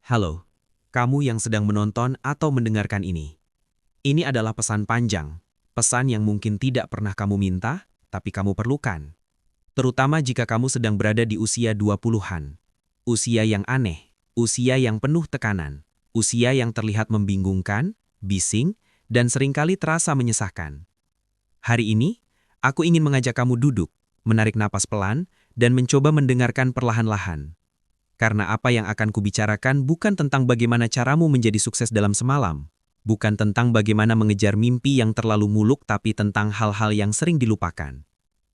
Halo, kamu yang sedang menonton atau mendengarkan ini. Ini adalah pesan panjang, pesan yang mungkin tidak pernah kamu minta, tapi kamu perlukan. Terutama jika kamu sedang berada di usia 20-an. Usia yang aneh, usia yang penuh tekanan, usia yang terlihat membingungkan, bising, dan seringkali terasa menyesakkan. Hari ini, aku ingin mengajak kamu duduk, menarik napas pelan, dan mencoba mendengarkan perlahan-lahan. Karena apa yang akan kubicarakan bukan tentang bagaimana caramu menjadi sukses dalam semalam, bukan tentang bagaimana mengejar mimpi yang terlalu muluk, tapi tentang hal-hal yang sering dilupakan.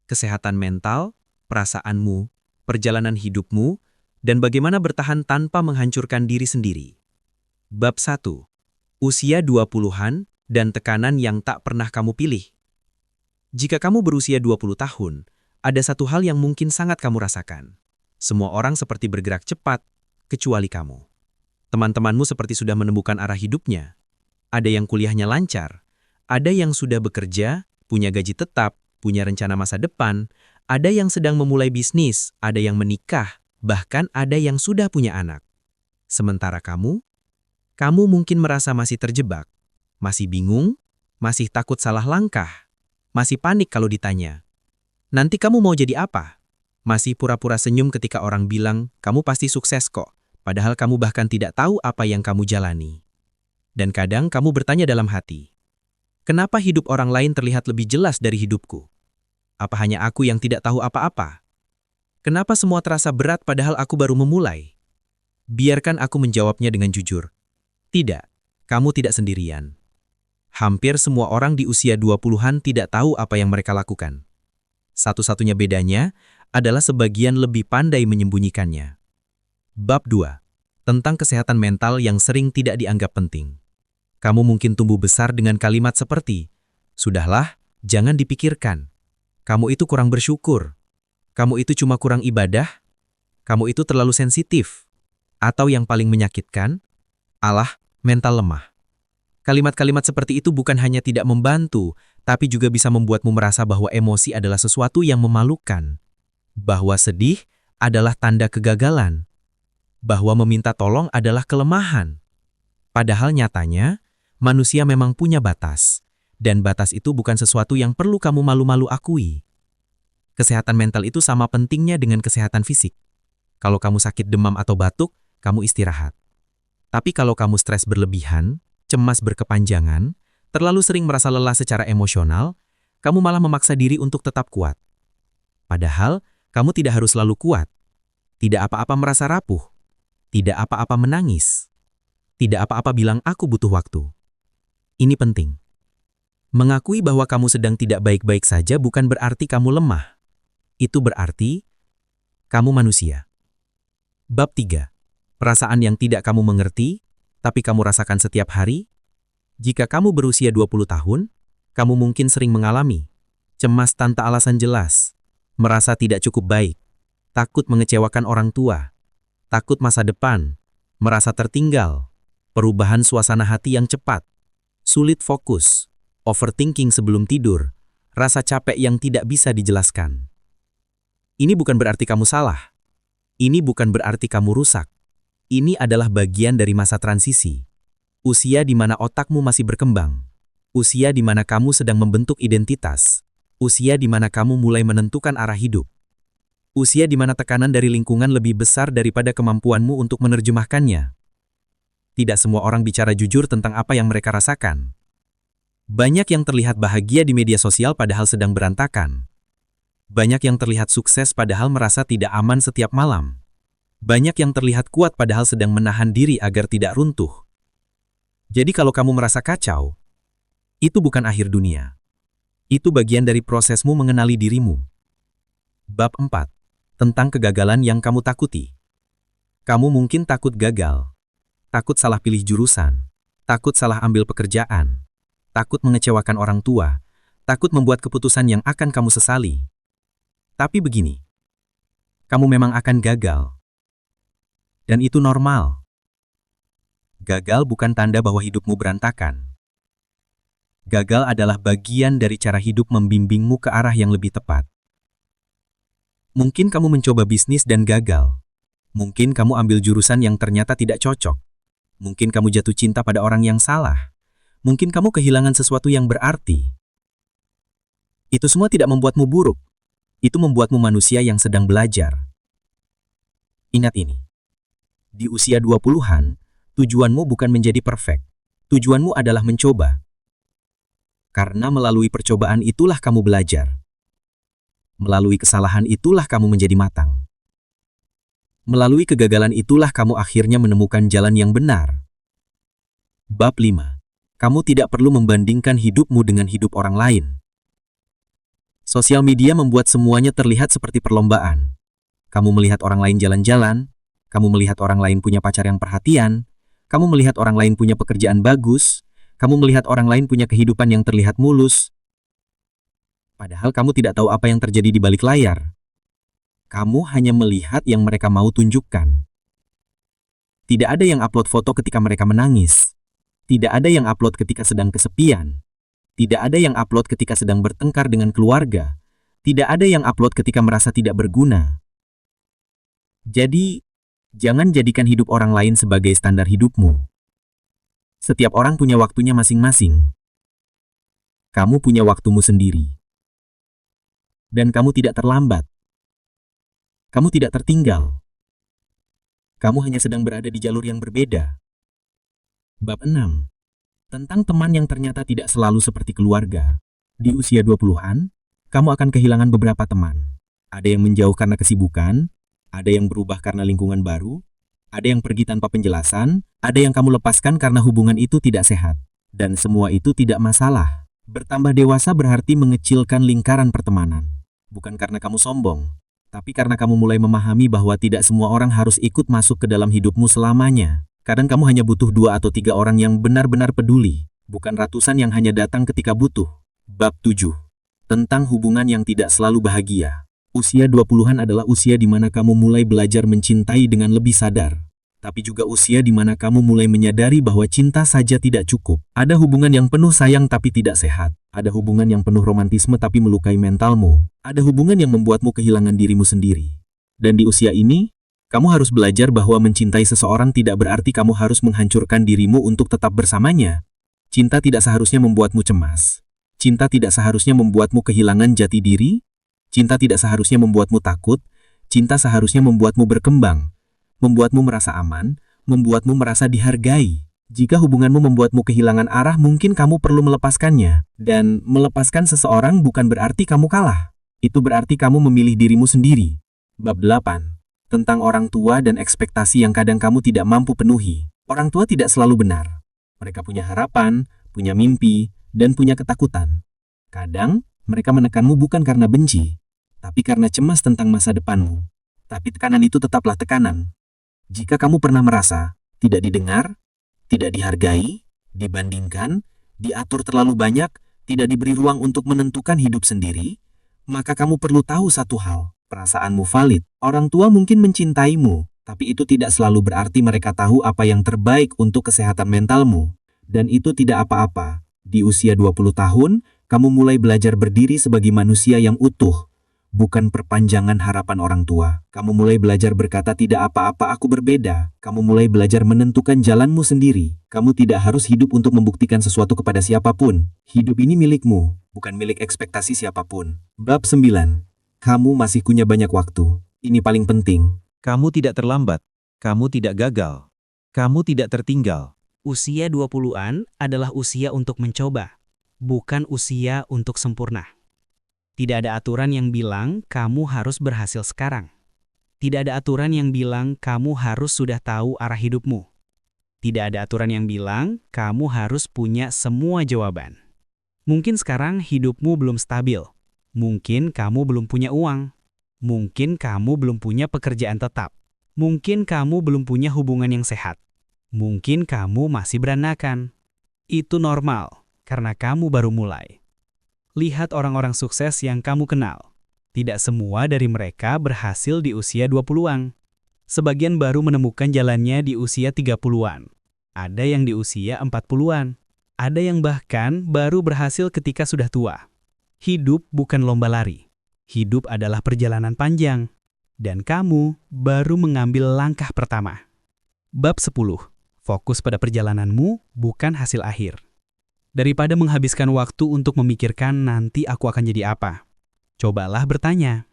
Kesehatan mental, perasaanmu, perjalanan hidupmu, dan bagaimana bertahan tanpa menghancurkan diri sendiri. Bab 1. Usia 20-an dan tekanan yang tak pernah kamu pilih. Jika kamu berusia 20 tahun, ada satu hal yang mungkin sangat kamu rasakan. Semua orang seperti bergerak cepat, kecuali kamu. Teman-temanmu seperti sudah menemukan arah hidupnya. Ada yang kuliahnya lancar, ada yang sudah bekerja, punya gaji tetap, punya rencana masa depan, ada yang sedang memulai bisnis, ada yang menikah, bahkan ada yang sudah punya anak. Sementara kamu mungkin merasa masih terjebak, masih bingung, masih takut salah langkah, masih panik kalau ditanya, "Nanti kamu mau jadi apa?" Masih pura-pura senyum ketika orang bilang, "Kamu pasti sukses kok," padahal kamu bahkan tidak tahu apa yang kamu jalani. Dan kadang kamu bertanya dalam hati, "Kenapa hidup orang lain terlihat lebih jelas dari hidupku? Apa hanya aku yang tidak tahu apa-apa? Kenapa semua terasa berat padahal aku baru memulai?" Biarkan aku menjawabnya dengan jujur. Tidak, kamu tidak sendirian. Hampir semua orang di usia 20-an tidak tahu apa yang mereka lakukan. Satu-satunya bedanya adalah sebagian lebih pandai menyembunyikannya. Bab 2. Tentang kesehatan mental yang sering tidak dianggap penting. Kamu mungkin tumbuh besar dengan kalimat seperti, "Sudahlah, jangan dipikirkan. Kamu itu kurang bersyukur. Kamu itu cuma kurang ibadah. Kamu itu terlalu sensitif." Atau yang paling menyakitkan, "Alah, mental lemah." Kalimat-kalimat seperti itu bukan hanya tidak membantu, tapi juga bisa membuatmu merasa bahwa emosi adalah sesuatu yang memalukan. Bahwa sedih adalah tanda kegagalan. Bahwa meminta tolong adalah kelemahan. Padahal nyatanya, manusia memang punya batas. Dan batas itu bukan sesuatu yang perlu kamu malu-malu akui. Kesehatan mental itu sama pentingnya dengan kesehatan fisik. Kalau kamu sakit demam atau batuk, kamu istirahat. Tapi kalau kamu stres berlebihan, cemas berkepanjangan, terlalu sering merasa lelah secara emosional, kamu malah memaksa diri untuk tetap kuat. Padahal, kamu tidak harus selalu kuat. Tidak apa-apa merasa rapuh. Tidak apa-apa menangis. Tidak apa-apa bilang aku butuh waktu. Ini penting. Mengakui bahwa kamu sedang tidak baik-baik saja bukan berarti kamu lemah. Itu berarti kamu manusia. Bab 3. Perasaan yang tidak kamu mengerti, tapi kamu rasakan setiap hari. Jika kamu berusia 20 tahun, kamu mungkin sering mengalami cemas tanpa alasan jelas, merasa tidak cukup baik, takut mengecewakan orang tua, takut masa depan, merasa tertinggal, perubahan suasana hati yang cepat, sulit fokus, overthinking sebelum tidur, rasa capek yang tidak bisa dijelaskan. Ini bukan berarti kamu salah. Ini bukan berarti kamu rusak. Ini adalah bagian dari masa transisi. Usia di mana otakmu masih berkembang. Usia di mana kamu sedang membentuk identitas. Usia di mana kamu mulai menentukan arah hidup. Usia di mana tekanan dari lingkungan lebih besar daripada kemampuanmu untuk menerjemahkannya. Tidak semua orang bicara jujur tentang apa yang mereka rasakan. Banyak yang terlihat bahagia di media sosial padahal sedang berantakan. Banyak yang terlihat sukses padahal merasa tidak aman setiap malam. Banyak yang terlihat kuat padahal sedang menahan diri agar tidak runtuh. Jadi kalau kamu merasa kacau, itu bukan akhir dunia. Itu bagian dari prosesmu mengenali dirimu. Bab 4. Tentang kegagalan yang kamu takuti. Kamu mungkin takut gagal. Takut salah pilih jurusan. Takut salah ambil pekerjaan. Takut mengecewakan orang tua. Takut membuat keputusan yang akan kamu sesali. Tapi begini. Kamu memang akan gagal. Dan itu normal. Gagal bukan tanda bahwa hidupmu berantakan. Gagal adalah bagian dari cara hidup membimbingmu ke arah yang lebih tepat. Mungkin kamu mencoba bisnis dan gagal. Mungkin kamu ambil jurusan yang ternyata tidak cocok. Mungkin kamu jatuh cinta pada orang yang salah. Mungkin kamu kehilangan sesuatu yang berarti. Itu semua tidak membuatmu buruk. Itu membuatmu manusia yang sedang belajar. Ingat ini. Di usia 20-an, tujuanmu bukan menjadi perfect. Tujuanmu adalah mencoba. Karena melalui percobaan itulah kamu belajar. Melalui kesalahan itulah kamu menjadi matang. Melalui kegagalan itulah kamu akhirnya menemukan jalan yang benar. Bab 5. Kamu tidak perlu membandingkan hidupmu dengan hidup orang lain. Sosial media membuat semuanya terlihat seperti perlombaan. Kamu melihat orang lain jalan-jalan, kamu melihat orang lain punya pacar yang perhatian, kamu melihat orang lain punya pekerjaan bagus, kamu melihat orang lain punya kehidupan yang terlihat mulus. Padahal kamu tidak tahu apa yang terjadi di balik layar. Kamu hanya melihat yang mereka mau tunjukkan. Tidak ada yang upload foto ketika mereka menangis. Tidak ada yang upload ketika sedang kesepian. Tidak ada yang upload ketika sedang bertengkar dengan keluarga. Tidak ada yang upload ketika merasa tidak berguna. Jadi, jangan jadikan hidup orang lain sebagai standar hidupmu. Setiap orang punya waktunya masing-masing. Kamu punya waktumu sendiri. Dan kamu tidak terlambat. Kamu tidak tertinggal. Kamu hanya sedang berada di jalur yang berbeda. Bab 6. Tentang teman yang ternyata tidak selalu seperti keluarga. Di usia 20-an, kamu akan kehilangan beberapa teman. Ada yang menjauh karena kesibukan, ada yang berubah karena lingkungan baru, ada yang pergi tanpa penjelasan, ada yang kamu lepaskan karena hubungan itu tidak sehat. Dan semua itu tidak masalah. Bertambah dewasa berarti mengecilkan lingkaran pertemanan. Bukan karena kamu sombong, tapi karena kamu mulai memahami bahwa tidak semua orang harus ikut masuk ke dalam hidupmu selamanya. Kadang kamu hanya butuh 2 atau 3 orang yang benar-benar peduli, bukan ratusan yang hanya datang ketika butuh. Bab 7. Tentang hubungan yang tidak selalu bahagia. Usia 20-an adalah usia di mana kamu mulai belajar mencintai dengan lebih sadar. Tapi juga usia di mana kamu mulai menyadari bahwa cinta saja tidak cukup. Ada hubungan yang penuh sayang tapi tidak sehat. Ada hubungan yang penuh romantisme tapi melukai mentalmu. Ada hubungan yang membuatmu kehilangan dirimu sendiri. Dan di usia ini, kamu harus belajar bahwa mencintai seseorang tidak berarti kamu harus menghancurkan dirimu untuk tetap bersamanya. Cinta tidak seharusnya membuatmu cemas. Cinta tidak seharusnya membuatmu kehilangan jati diri. Cinta tidak seharusnya membuatmu takut. Cinta seharusnya membuatmu berkembang. Membuatmu merasa aman, membuatmu merasa dihargai. Jika hubunganmu membuatmu kehilangan arah, mungkin kamu perlu melepaskannya. Dan melepaskan seseorang bukan berarti kamu kalah. Itu berarti kamu memilih dirimu sendiri. Bab 8. Tentang orang tua dan ekspektasi yang kadang kamu tidak mampu penuhi. Orang tua tidak selalu benar. Mereka punya harapan, punya mimpi, dan punya ketakutan. Kadang, mereka menekanmu bukan karena benci, tapi karena cemas tentang masa depanmu. Tapi tekanan itu tetaplah tekanan. Jika kamu pernah merasa tidak didengar, tidak dihargai, dibandingkan, diatur terlalu banyak, tidak diberi ruang untuk menentukan hidup sendiri, maka kamu perlu tahu satu hal, perasaanmu valid. Orang tua mungkin mencintaimu, tapi itu tidak selalu berarti mereka tahu apa yang terbaik untuk kesehatan mentalmu. Dan itu tidak apa-apa. Di usia 20 tahun, kamu mulai belajar berdiri sebagai manusia yang utuh. Bukan perpanjangan harapan orang tua. Kamu mulai belajar berkata tidak apa-apa aku berbeda. Kamu mulai belajar menentukan jalanmu sendiri. Kamu tidak harus hidup untuk membuktikan sesuatu kepada siapapun. Hidup ini milikmu, bukan milik ekspektasi siapapun. Bab 9. Kamu masih punya banyak waktu. Ini paling penting. Kamu tidak terlambat. Kamu tidak gagal. Kamu tidak tertinggal. Usia 20-an adalah usia untuk mencoba, bukan usia untuk sempurna. Tidak ada aturan yang bilang kamu harus berhasil sekarang. Tidak ada aturan yang bilang kamu harus sudah tahu arah hidupmu. Tidak ada aturan yang bilang kamu harus punya semua jawaban. Mungkin sekarang hidupmu belum stabil. Mungkin kamu belum punya uang. Mungkin kamu belum punya pekerjaan tetap. Mungkin kamu belum punya hubungan yang sehat. Mungkin kamu masih berandakan. Itu normal, karena kamu baru mulai. Lihat orang-orang sukses yang kamu kenal. Tidak semua dari mereka berhasil di usia 20-an. Sebagian baru menemukan jalannya di usia 30-an. Ada yang di usia 40-an. Ada yang bahkan baru berhasil ketika sudah tua. Hidup bukan lomba lari. Hidup adalah perjalanan panjang. Dan kamu baru mengambil langkah pertama. Bab 10. Fokus pada perjalananmu, bukan hasil akhir. Daripada menghabiskan waktu untuk memikirkan nanti aku akan jadi apa, cobalah bertanya,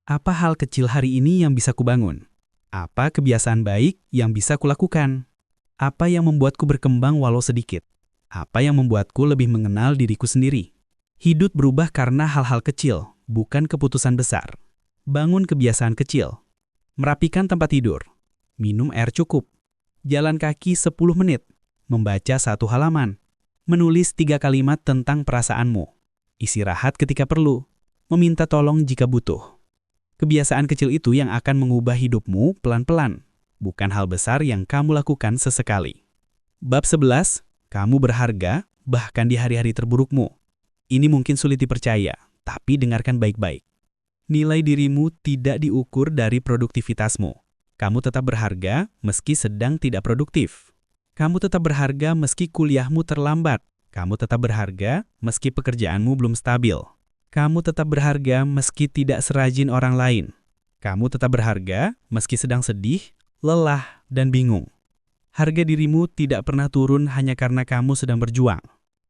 apa hal kecil hari ini yang bisa kubangun? Apa kebiasaan baik yang bisa kulakukan? Apa yang membuatku berkembang walau sedikit? Apa yang membuatku lebih mengenal diriku sendiri? Hidup berubah karena hal-hal kecil, bukan keputusan besar. Bangun kebiasaan kecil. Merapikan tempat tidur. Minum air cukup. Jalan kaki 10 menit. Membaca 1 halaman. Menulis 3 kalimat tentang perasaanmu. Istirahat ketika perlu. Meminta tolong jika butuh. Kebiasaan kecil itu yang akan mengubah hidupmu pelan-pelan. Bukan hal besar yang kamu lakukan sesekali. Bab 11. Kamu berharga, bahkan di hari-hari terburukmu. Ini mungkin sulit dipercaya, tapi dengarkan baik-baik. Nilai dirimu tidak diukur dari produktivitasmu. Kamu tetap berharga meski sedang tidak produktif. Kamu tetap berharga meski kuliahmu terlambat. Kamu tetap berharga meski pekerjaanmu belum stabil. Kamu tetap berharga meski tidak serajin orang lain. Kamu tetap berharga meski sedang sedih, lelah, dan bingung. Harga dirimu tidak pernah turun hanya karena kamu sedang berjuang.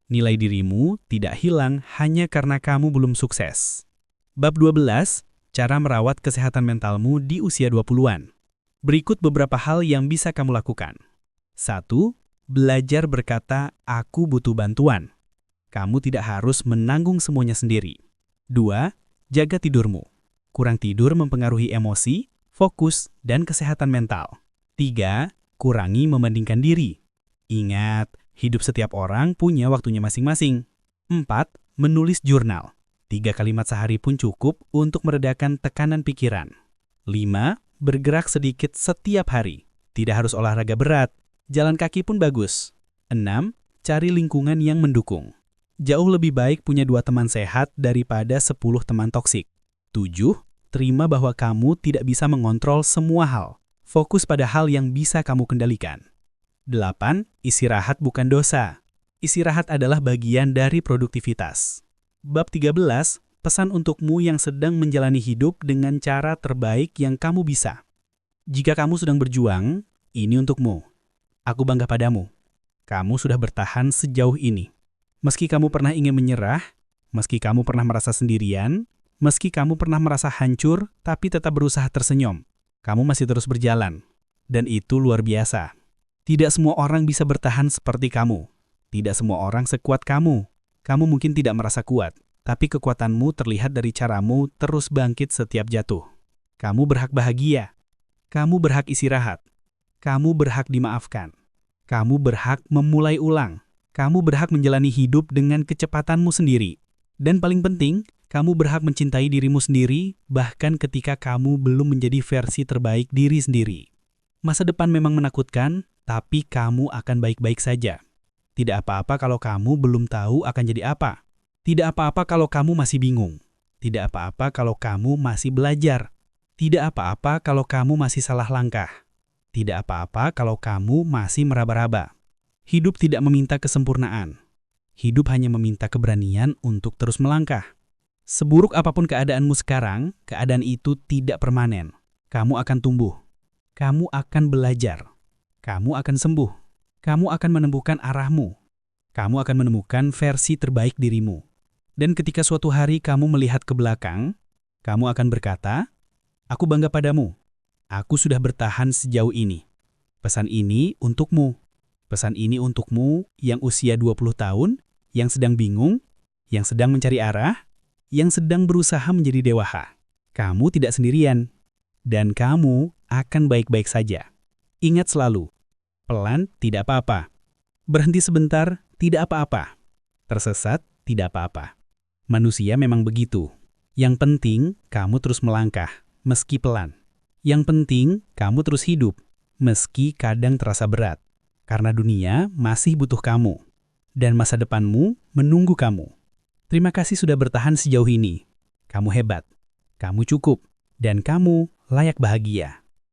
Nilai dirimu tidak hilang hanya karena kamu belum sukses. Bab 12. Cara merawat kesehatan mentalmu di usia 20-an. Berikut beberapa hal yang bisa kamu lakukan. 1. Belajar berkata, aku butuh bantuan. Kamu tidak harus menanggung semuanya sendiri. 2. Jaga tidurmu. Kurang tidur mempengaruhi emosi, fokus, dan kesehatan mental. 3. Kurangi membandingkan diri. Ingat, hidup setiap orang punya waktunya masing-masing. 4. Menulis jurnal. 3 kalimat sehari pun cukup untuk meredakan tekanan pikiran. 5. Bergerak sedikit setiap hari. Tidak harus olahraga berat. Jalan kaki pun bagus. 6. Cari lingkungan yang mendukung. Jauh lebih baik punya 2 teman sehat daripada 10 teman toksik. 7. Terima bahwa kamu tidak bisa mengontrol semua hal. Fokus pada hal yang bisa kamu kendalikan. 8. Istirahat bukan dosa. Istirahat adalah bagian dari produktivitas. Bab 13. Pesan untukmu yang sedang menjalani hidup dengan cara terbaik yang kamu bisa. Jika kamu sedang berjuang, ini untukmu. Aku bangga padamu. Kamu sudah bertahan sejauh ini. Meski kamu pernah ingin menyerah, meski kamu pernah merasa sendirian, meski kamu pernah merasa hancur tapi tetap berusaha tersenyum, kamu masih terus berjalan. Dan itu luar biasa. Tidak semua orang bisa bertahan seperti kamu. Tidak semua orang sekuat kamu. Kamu mungkin tidak merasa kuat, tapi kekuatanmu terlihat dari caramu terus bangkit setiap jatuh. Kamu berhak bahagia. Kamu berhak istirahat. Kamu berhak dimaafkan. Kamu berhak memulai ulang. Kamu berhak menjalani hidup dengan kecepatanmu sendiri. Dan paling penting, kamu berhak mencintai dirimu sendiri, bahkan ketika kamu belum menjadi versi terbaik diri sendiri. Masa depan memang menakutkan, tapi kamu akan baik-baik saja. Tidak apa-apa kalau kamu belum tahu akan jadi apa. Tidak apa-apa kalau kamu masih bingung. Tidak apa-apa kalau kamu masih belajar. Tidak apa-apa kalau kamu masih salah langkah. Tidak apa-apa kalau kamu masih meraba-raba. Hidup tidak meminta kesempurnaan. Hidup hanya meminta keberanian untuk terus melangkah. Seburuk apapun keadaanmu sekarang, keadaan itu tidak permanen. Kamu akan tumbuh. Kamu akan belajar. Kamu akan sembuh. Kamu akan menemukan arahmu. Kamu akan menemukan versi terbaik dirimu. Dan ketika suatu hari kamu melihat ke belakang, kamu akan berkata, aku bangga padamu. Aku sudah bertahan sejauh ini. Pesan ini untukmu. Pesan ini untukmu yang usia 20 tahun, yang sedang bingung, yang sedang mencari arah, yang sedang berusaha menjadi dewasa. Kamu tidak sendirian. Dan kamu akan baik-baik saja. Ingat selalu, pelan tidak apa-apa. Berhenti sebentar tidak apa-apa. Tersesat tidak apa-apa. Manusia memang begitu. Yang penting kamu terus melangkah, meski pelan. Yang penting kamu terus hidup, meski kadang terasa berat. Karena dunia masih butuh kamu. Dan masa depanmu menunggu kamu. Terima kasih sudah bertahan sejauh ini. Kamu hebat. Kamu cukup. Dan kamu layak bahagia.